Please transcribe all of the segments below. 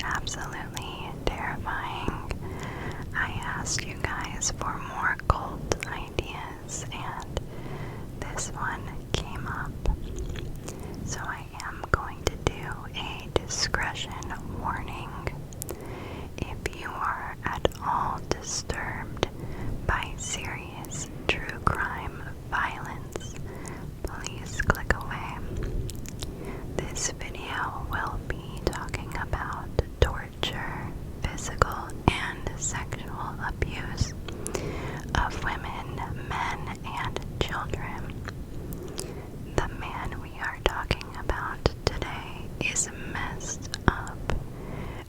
absolutely terrifying. I asked you guys for more cult ideas, and this one came up. So I am going to do a discretion warning. If you are at all disturbed by serious true crime violence, please click away. This video will be talking about torture, physical and sexual abuse of women, men, and children. The man we are talking about today is messed up,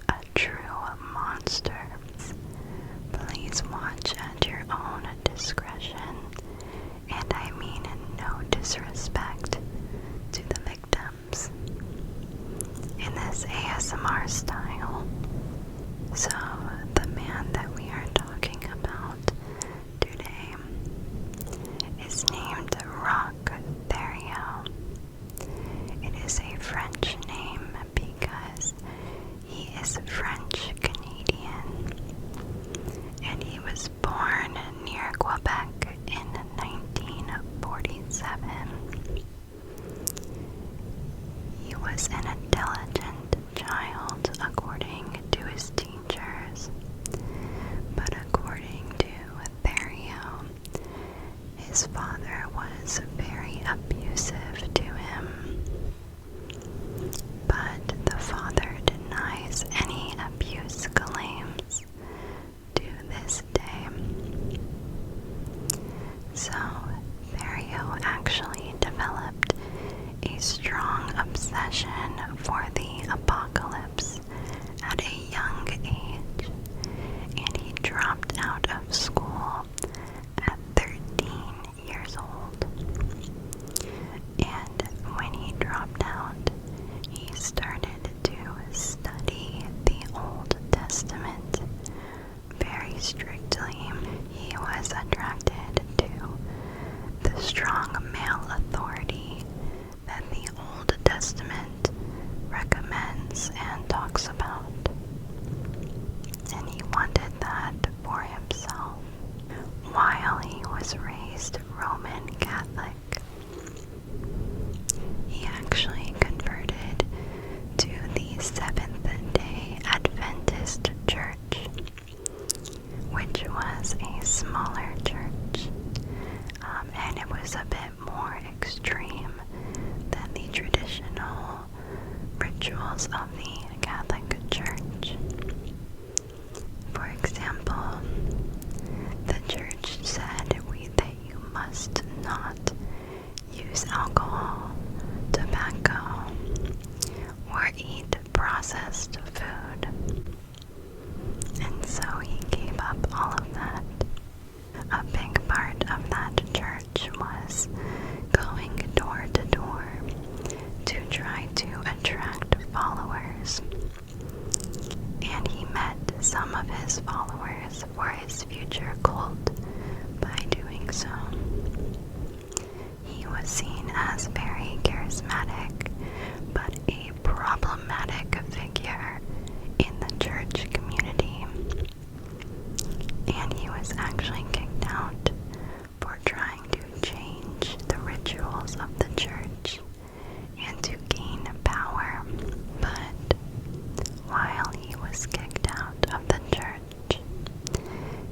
a true monster. Please watch at your own discretion, and I mean no disrespect to the victims in this ASMR style. So, the man that we are talking about today is named Roch Theriault. It is a French name because he is French-Canadian, and he was born near Quebec in 1947. He was an intelligent child according to his teachers, but according to Theriault, his father was very abusive to him. But the father denies any abuse claims to this day. So, Theriault actually developed a strong obsession for the apocalypse at a young age, and he dropped out of school at 13 years old. And when he dropped out, he started to study the Old Testament very strictly. He was attracted to the strong male authority that the Old Testament recommends and talks about, and he wanted that for himself. While he was raised Roman Catholic, he actually converted to the Seventh-day Adventist Church, which was a smaller church, and it was a bit more extreme than the traditional rituals of the Catholic Church. For example, the church said that you must not use alcohol, tobacco, or eat processed food. And so he gave up all of that. A big part of that church was going door to door to try to attract followers. And he met some of his followers for his future cult by doing so. He was seen as very charismatic, but a problematic figure in the church community. And he was actually kicked out for trying to change the rituals of the church and to gain power. But while he was kicked out of the church,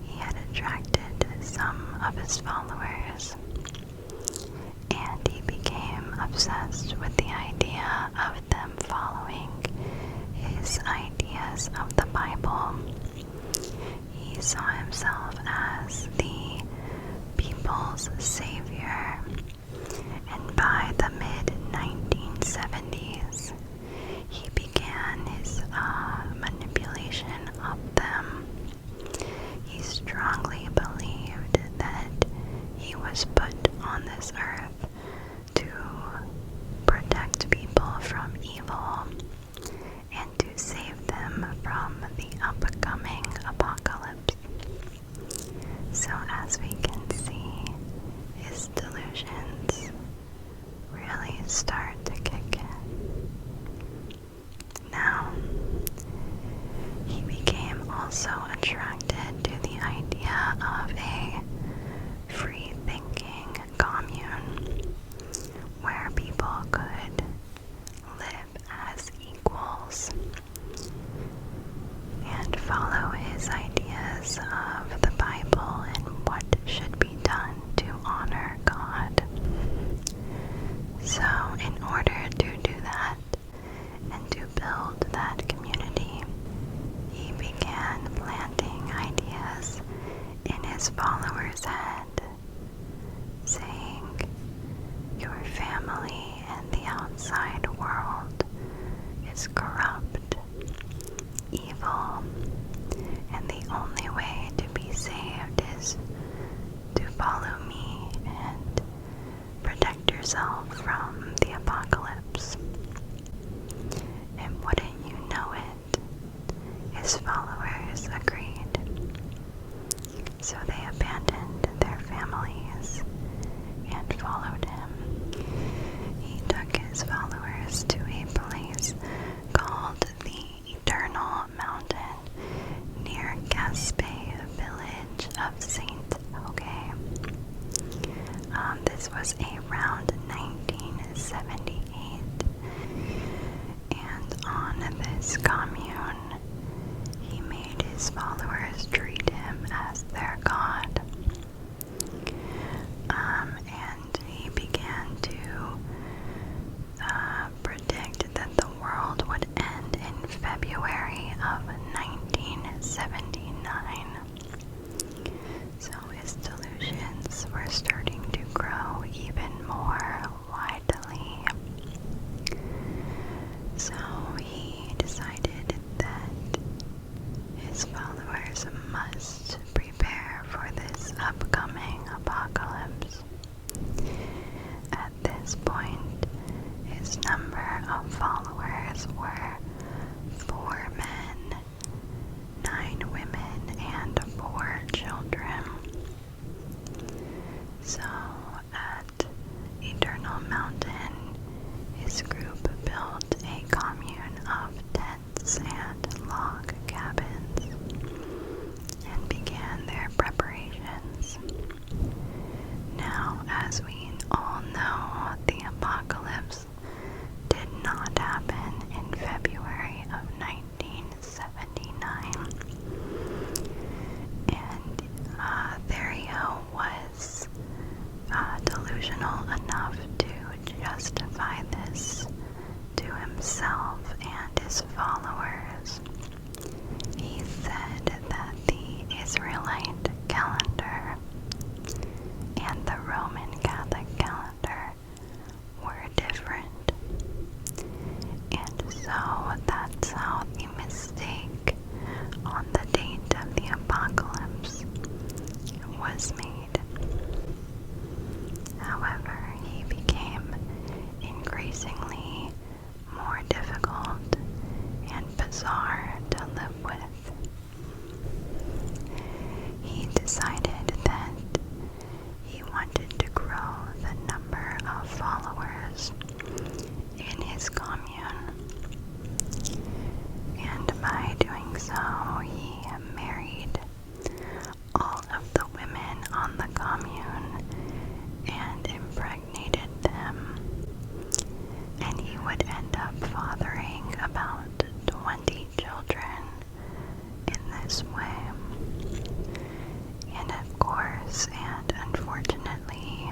he had attracted some of his followers, and he became obsessed with the idea of them following his ideas of the Bible. He saw himself as the people's savior, and by the mid-1970s, he began his manipulation of them. He strongly believed that he was put on this earth to protect people from evil and to save them from the upcoming apocalypse. So as we can see, his delusions really start to kick in. build that community, he began planting ideas in his followers' head, saying, "Your family and the outside world is corrupt, evil, and the only way to be saved is to follow me and protect yourself from the apocalypse." And wouldn't you know it, his followers agreed. So they abandoned their families and followed him. He took his followers to a place called the Eternal Mountain near Gaspé village of Saint Oge. This was around 1978, and on this commune, he made his followers treat him as their god. And he began to predict that the world would end in February of 1979. So his delusions were starting to grow even more widely. So he decided that his followers must prepare for this upcoming apocalypse. At this point, his number of followers were 4 men, 9 women, and 4 children. So at Eternal Mountain, his group built a commune of tents and log cabins and began their preparations. Now, as we all know, the apocalypse did not happen in February of 1979. And Theriault was delusional enough to justify this to himself and his followers. He said that the Israelite calendar and the Roman Catholic calendar were different. And so that's how the mistake on the date of the apocalypse was made. However, he became increasingly more difficult and bizarre to live with. He decided that he wanted to grow the number of followers in his commune, and by doing so, he married all of the women on the commune and impregnated them, and he would end up fathering about 20 children in this way. And of course, and unfortunately,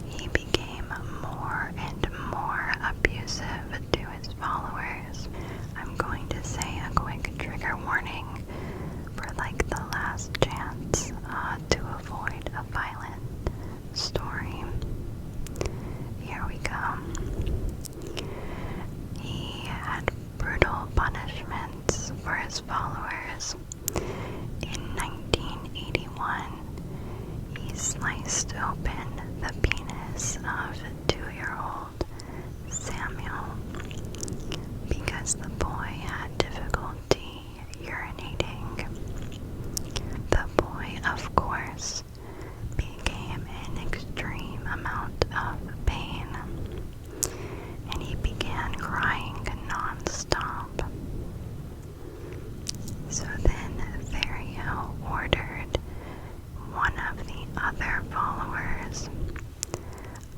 he became more and more abusive to his followers. I'm going to say a quick trigger warning for like the last chance to avoid a violent story. Here we go. He had brutal punishments for his followers. In 1981, he sliced open the penis of 2-year-old Samuel because the boy had difficulty urinating. The boy, of course, became in extreme amount of pain, and he began crying non-stop. So then Theriault ordered one of the other followers,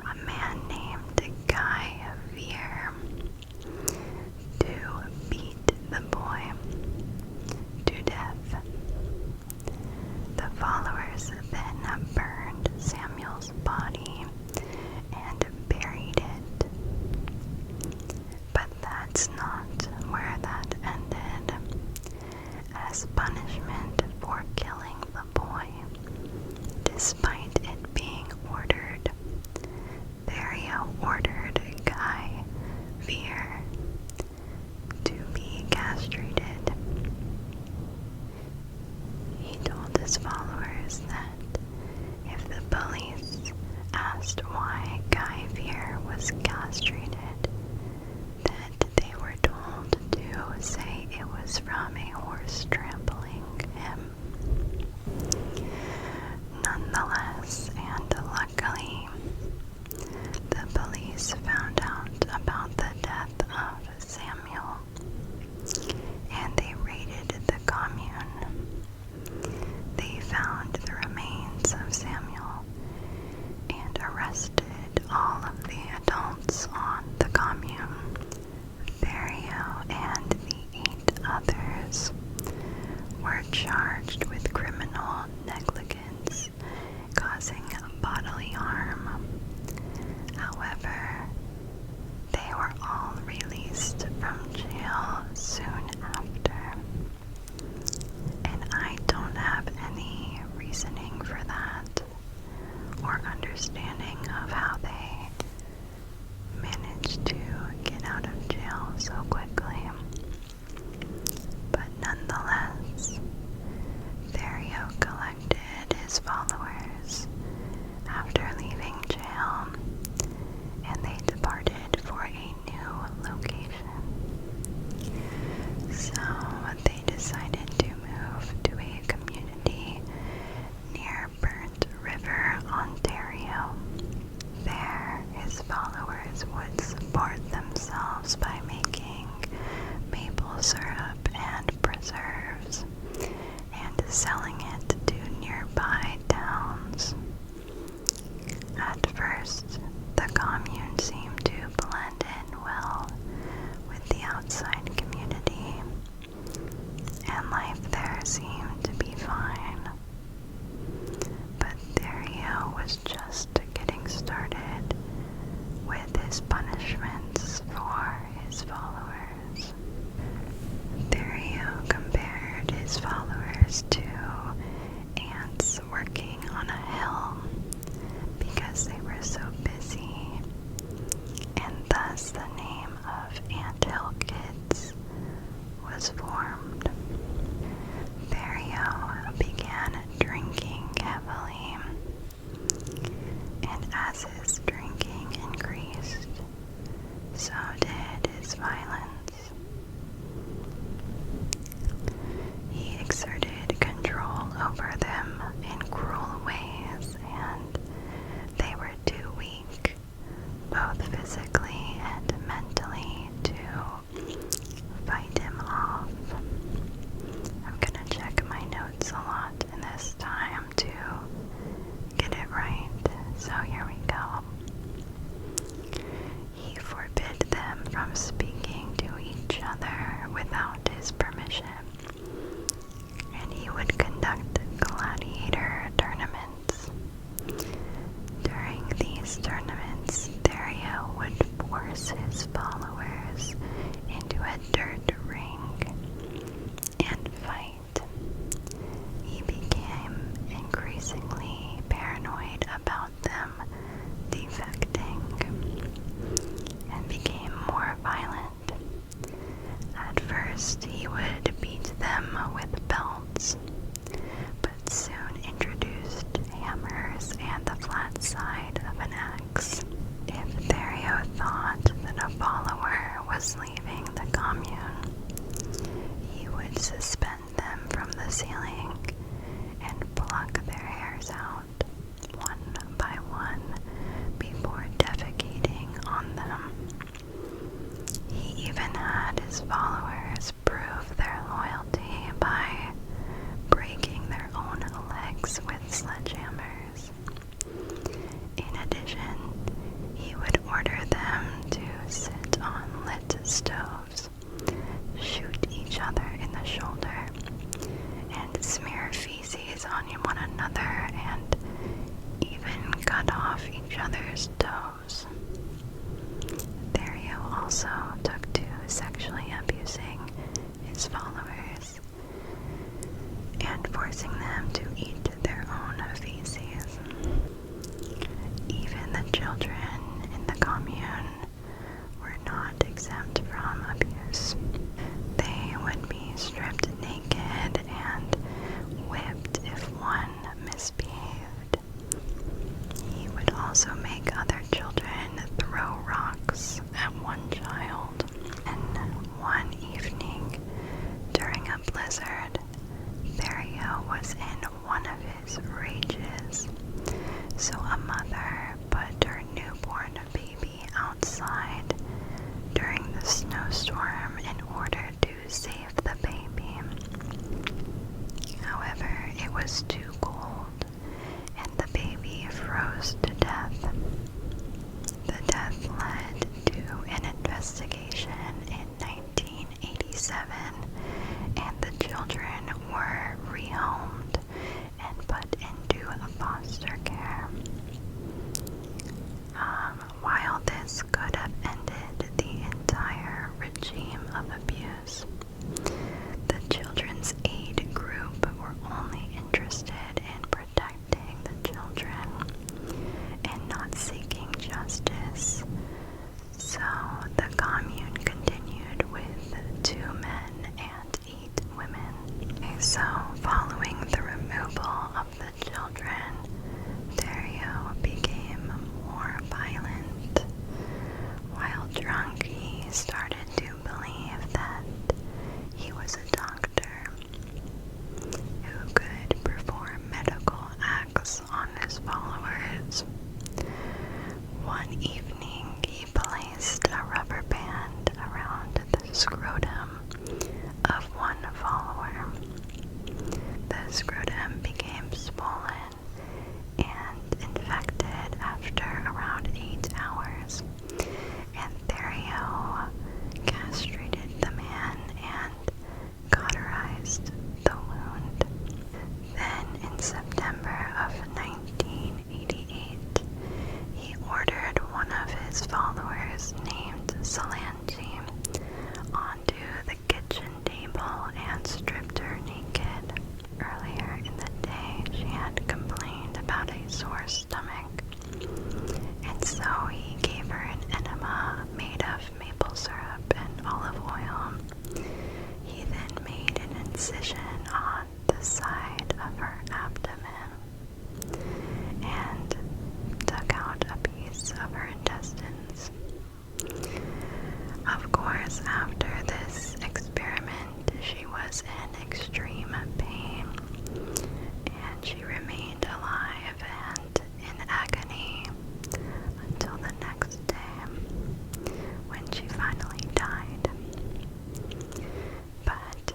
a man named Guy Vier, to as punishment for killing the boy, despite it being ordered. Theriault ordered Guy Fear to be castrated. He told his followers that if the police asked why Guy Fear was castrated, that they were told to say it was from a horse trampling him. Nonetheless, and luckily, the police found out about the death of Samuel, and they raided the commune. They found the remains of Samuel and arrested all of the adults on the commune. Theriault and the 8 others were charged with criminal negligence causing bodily harm. However, they were all released from jail soon after. And I don't have any reasoning for that or understanding of how they managed to get out of jail so quickly. But nonetheless, Theriault collected his followers after leaving jail, and they departed for a new location. So they decided to move to a community near Burnt River, Ontario. There, his followers would support themselves by making maple syrup and preserves and selling it to nearby towns. At first, the commune seemed to blend in well with the outside community, and life there seemed to be fine. But Theriault was just getting started with his punishments for his followers. Theriault compared his followers to ants working on a hill because they were so busy, and thus the name of Anthill Kids was formed. Theriault began drinking heavily, and as his drinking increased, so did his violence. He exerted control over them in cruel ways, and they were too weak, both physically and mentally, to fight him off. I'm gonna check my notes a lot in this time to get it right, so here we go. He forbid them from speaking to each other without his permission, and he would conduct gladiator tournaments. During these tournaments, Theriault would force his followers into a dirt ring and fight. He became increasingly paranoid about them defecting and became more violent. At first, he would beat them with belts, but soon introduced hammers and the flat side of an axe. If Theriault thought that a follower was leaving the commune, he would suspend them from the ceiling and pluck their hairs out, one by one, before defecating on them. He even had his followers prove their loyalty by breaking their own legs with sledgehammers. In addition, he would order them to sit on lit stoves, shoot each other in the shoulder, So a mother put her newborn baby outside during the snowstorm in order to save the baby. However, it was too cold and the baby froze to death. The death led to an investigation in 1987, and the children were rehomed and put into foster care. While this could have ended the entire regime of abuse, the Children's Aid Group were only interested in protecting the children and not seeking justice. So the commune continued with 2 men and 8 women. So following the removal of the children, Theriault became more violent. While drunk, he started to believe that he was a doctor who could perform medical acts on his followers. One evening, he placed a rubber band around the scrotum of one follower. The scrotum became swollen and infected after around 8 hours, and Theriault castrated the man and cauterized the wound. Then, in September of 1988, he ordered one of his followers named Solange onto the kitchen table and stripped her naked. Earlier in the day, she had complained about a sore stomach, and so he gave her an enema made of maple syrup and olive oil. He then made an incision on the side of her abdomen and took out a piece of her intestines. Of course, after this experiment, she was in extreme pain, and she remained alive and in agony until the next day, when she finally died. But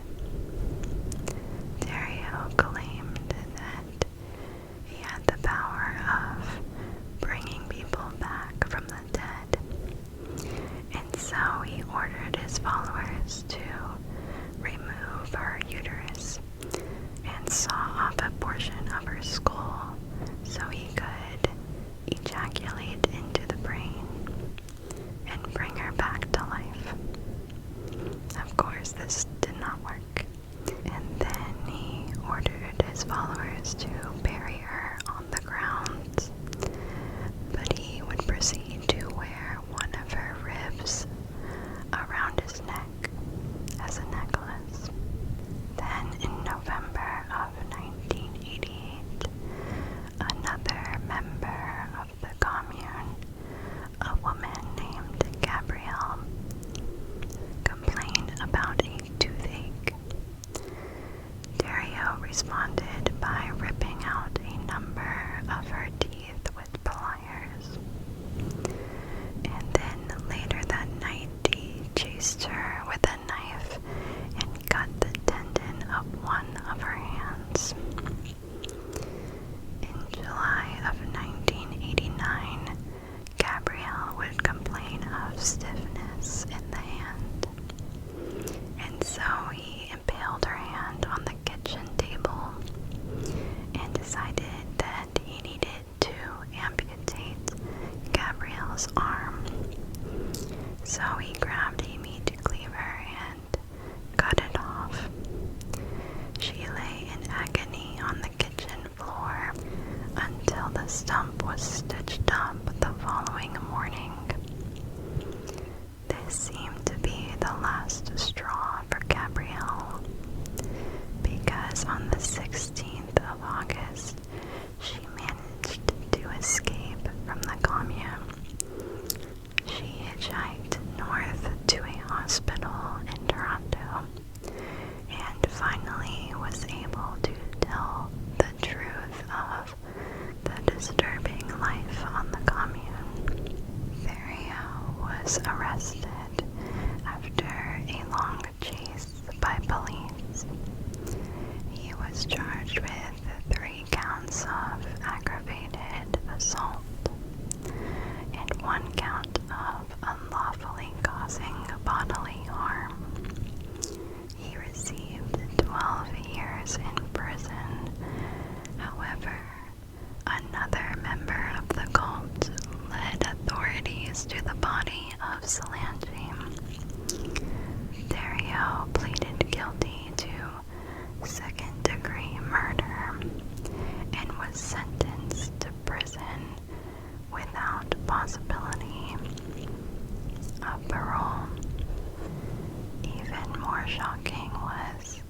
shocking was,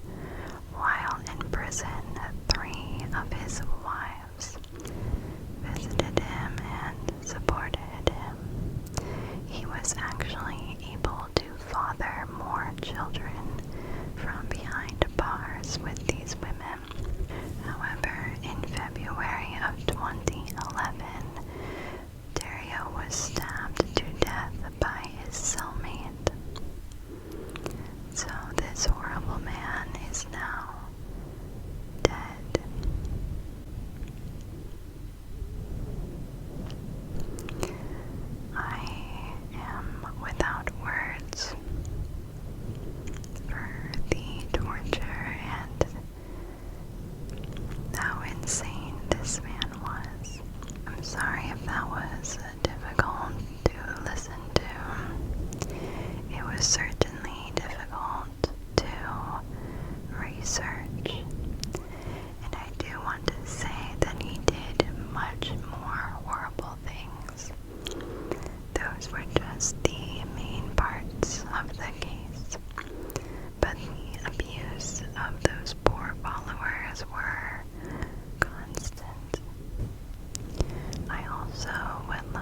while in prison, 3 of his wives visited him and supported him. He was actually able to father more children from behind bars with these women. However, in February of 2011, Theriault was stabbed to death by his cellmate. So this horrible man is now dead. I am without words for the torture and how insane this man was. I'm sorry if that was difficult to listen to. It was certainly difficult to research. And I do want to say that he did much more horrible things. Those were just the main parts of the case. But the abuse of those poor followers were constant. I also would